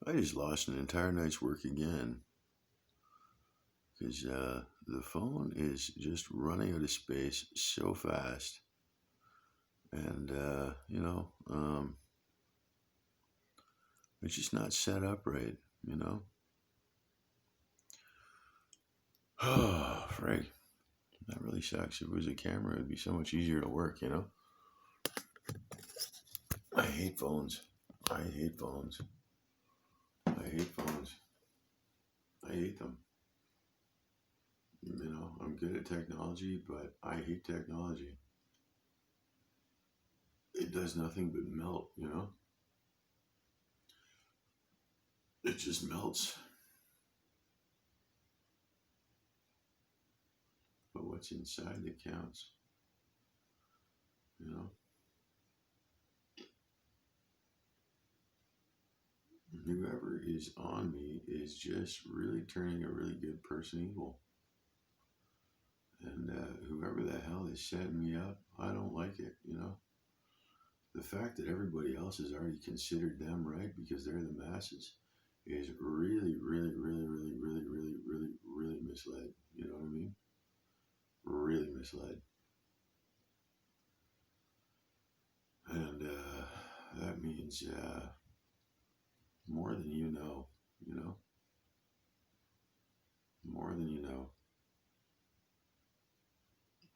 I just lost an entire night's work again because the phone is just running out of space so fast. And, it's just not set up right, you know? Oh, Frank, that really sucks. If it was a camera, it'd be so much easier to work, you know? I hate phones. I hate phones. I hate phones. I hate them. You know, I'm good at technology, but I hate technology. It does nothing but melt, you know? It just melts. But what's inside that counts, you know? Whoever is on me is just really turning a really good person evil. And whoever the hell is setting me up, I don't like it, you know? The fact that everybody else has already considered them right because they're the masses is really, really, really, really, really, really, really, really misled. You know what I mean? Really misled. And that means more than you know? More than you know.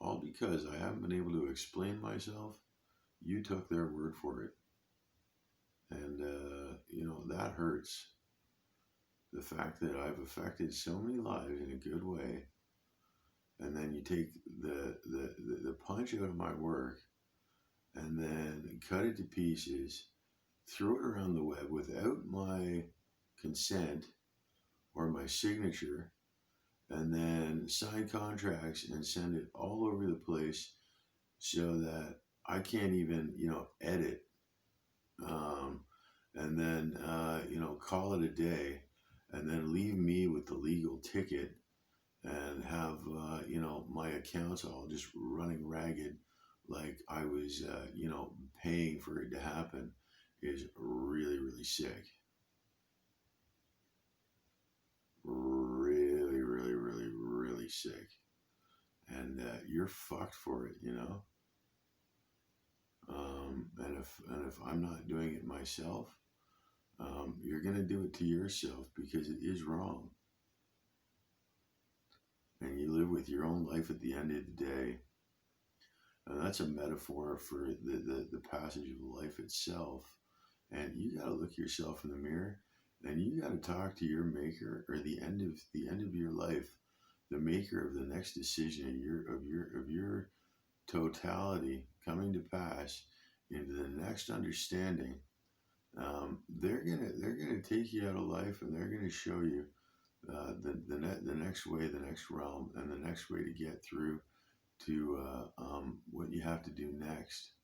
All because I haven't been able to explain myself. You took their word for it. And, that hurts. The fact that I've affected so many lives in a good way, and then you take the punch out of my work and then cut it to pieces, throw it around the web without my consent or my signature, and then sign contracts and send it all over the place so that I can't even, edit, um, and then, call it a day, and then leave me with the legal ticket and have, my accounts all just running ragged like I was, paying for it to happen is really, really sick. Really, really, really, really sick. And you're fucked for it, you know? And if I'm not doing it myself, you're gonna do it to yourself because it is wrong, and you live with your own life at the end of the day. And that's a metaphor for the passage of life itself. And you gotta look yourself in the mirror, and you gotta talk to your maker, or the end of your life, the maker of the next decision of your totality coming to pass into the next understanding. They're gonna take you out of life, and they're gonna show you the next way, the next realm, and the next way to get through to what you have to do next.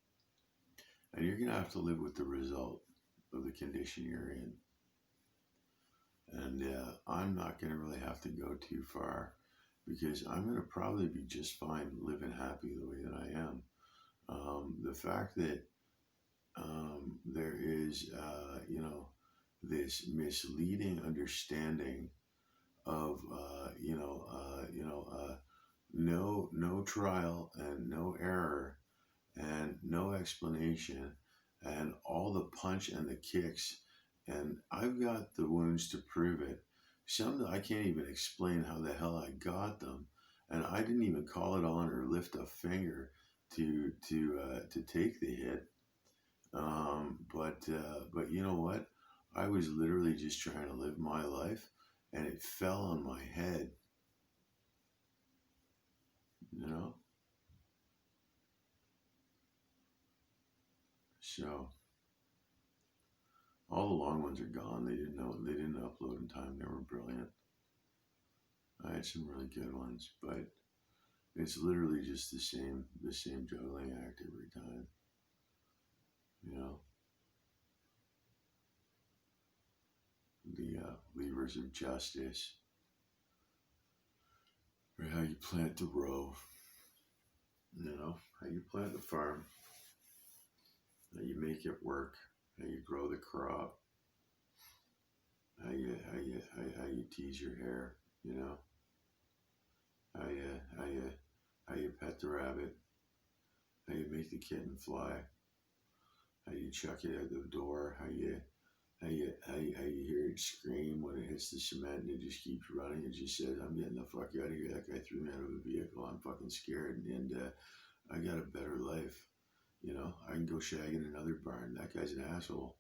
And you're gonna have to live with the result of the condition you're in. And I'm not gonna really have to go too far because I'm gonna probably be just fine living happy the way that I am. The fact that there is, this misleading understanding of, no trial and no error and no explanation and all the punch and the kicks. And I've got the wounds to prove it. Some that I can't even explain how the hell I got them. And I didn't even call it on or lift a finger to take the hit. But you know what? I was literally just trying to live my life, and it fell on my head. You know. So all the long ones are gone. They didn't know. They didn't upload in time. They were brilliant. I had some really good ones, but it's literally just the same juggling act every time. You know, the levers of justice, or how you plant the row. You know, how you plant the farm, how you make it work, how you grow the crop, how you tease your hair, you know, how you pet the rabbit, how you make the kitten fly, how you chuck it out the door, how you hear it scream when it hits the cement and it just keeps running. It just says, "I'm getting the fuck out of here. That guy threw me out of a vehicle. I'm fucking scared, and I got a better life. You know, I can go shag in another barn. That guy's an asshole.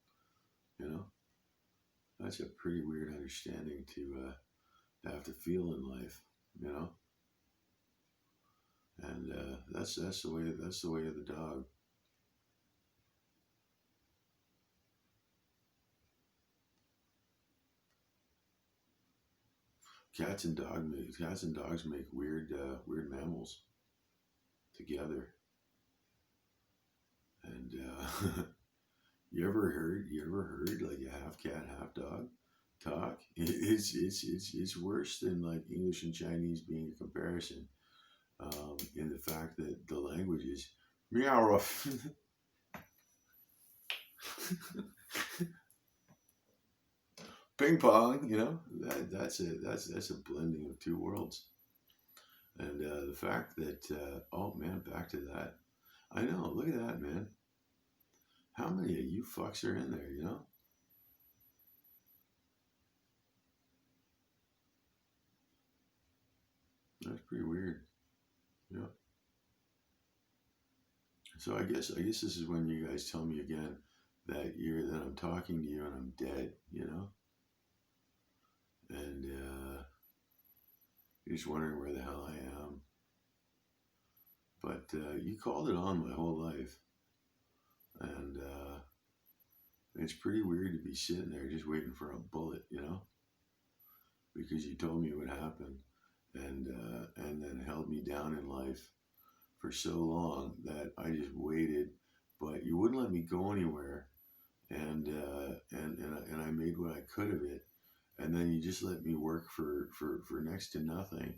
You know, that's a pretty weird understanding to have to feel in life. You know, and that's the way of the dog. Cats and dogs make weird mammals together. And you ever heard like a half cat, half dog talk? It's worse than like English and Chinese being a comparison. In the fact that the language is meow, ping pong. You know that's a blending of two worlds. And the fact that oh man, back to that. I know. Look at that, man. How many of you fucks are in there? You know. That's pretty weird. Yeah. So I guess this is when you guys tell me again that I'm talking to you and I'm dead, you know, and you're just wondering where the hell I am. But you called it on my whole life, and it's pretty weird to be sitting there just waiting for a bullet, you know, because you told me it would happen, and then held me down in life for so long that I just waited, but you wouldn't let me go anywhere, and I made what I could of it, and then you just let me work for next to nothing,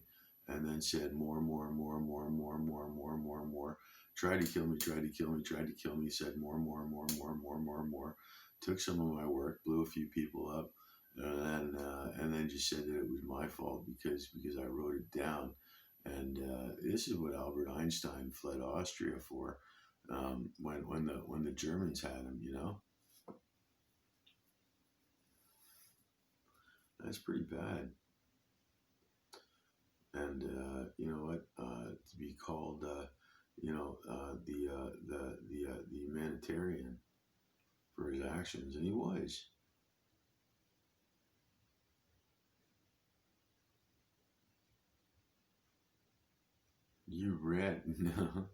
and then said more, more, more, more, more, more, more, more, more. Tried to kill me, tried to kill me, tried to kill me. Said more, more, more, more, more, more, more. Took some of my work, blew a few people up, and then just said that it was my fault because I wrote it down. And this is what Albert Einstein fled Austria for, when the Germans had him. You know, that's pretty bad. And you know what? To be called, the humanitarian for his actions, and he was. You rat, no,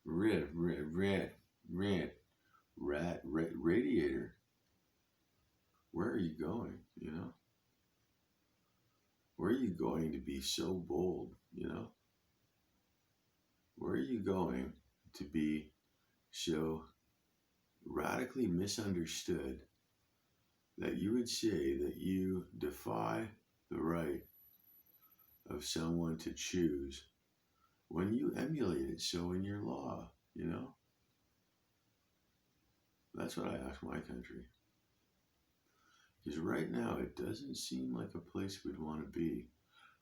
rat, radiator. Where are you going? You know, where are you going to be so bold? You know, where are you going to be so radically misunderstood that you would say that you defy the right of someone to choose when you emulate it so in your law, you know? That's what I ask my country. Because right now, it doesn't seem like a place we'd want to be.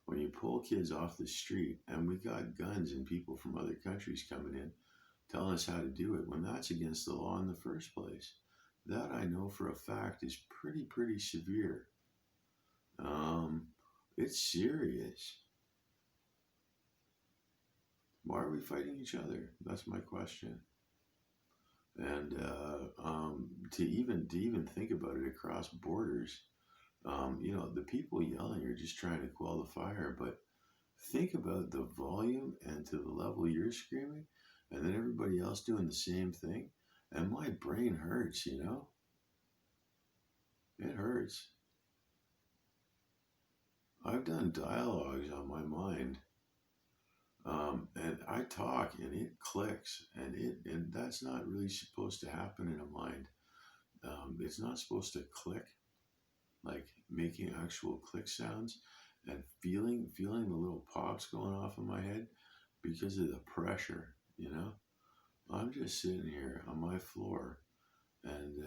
When you pull kids off the street, and we got guns and people from other countries coming in telling us how to do it when that's against the law in the first place. That I know for a fact is pretty severe. Um, it's serious. Why are we fighting each other? That's my question. And to even think about it across borders, the people yelling are just trying to quell the fire. But think about the volume and to the level you're screaming, and then everybody else doing the same thing. And my brain hurts. You know, it hurts. I've done dialogues on my mind, and I talk and it clicks, and that's not really supposed to happen in a mind. It's not supposed to click, like making actual click sounds and feeling the little pops going off in my head because of the pressure. You know, I'm just sitting here on my floor, and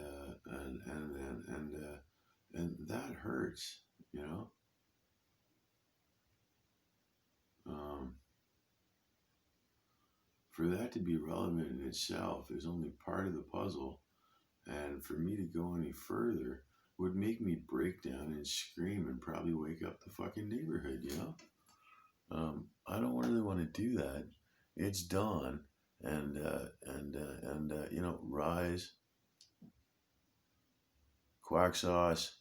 And that hurts, you know. Um, for that to be relevant in itself is only part of the puzzle. And for me to go any further would make me break down and scream and probably wake up the fucking neighborhood, you know? I don't really want to do that. It's dawn, you know, Rise, Quack Sauce,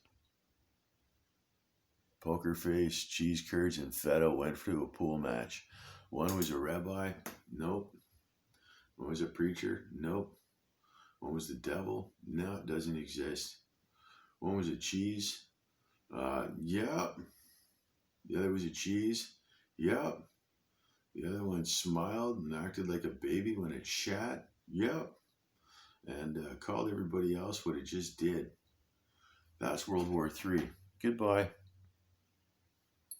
Poker Face, Cheese Curds, and Feta went to a pool match. One was a rabbi. Nope. One was a preacher. Nope. One was the devil. No, it doesn't exist. One was a cheese. Yeah. The other was a cheese. Yep. The other one smiled and acted like a baby when it shat. Yep. And called everybody else what it just did. That's World War III. Goodbye.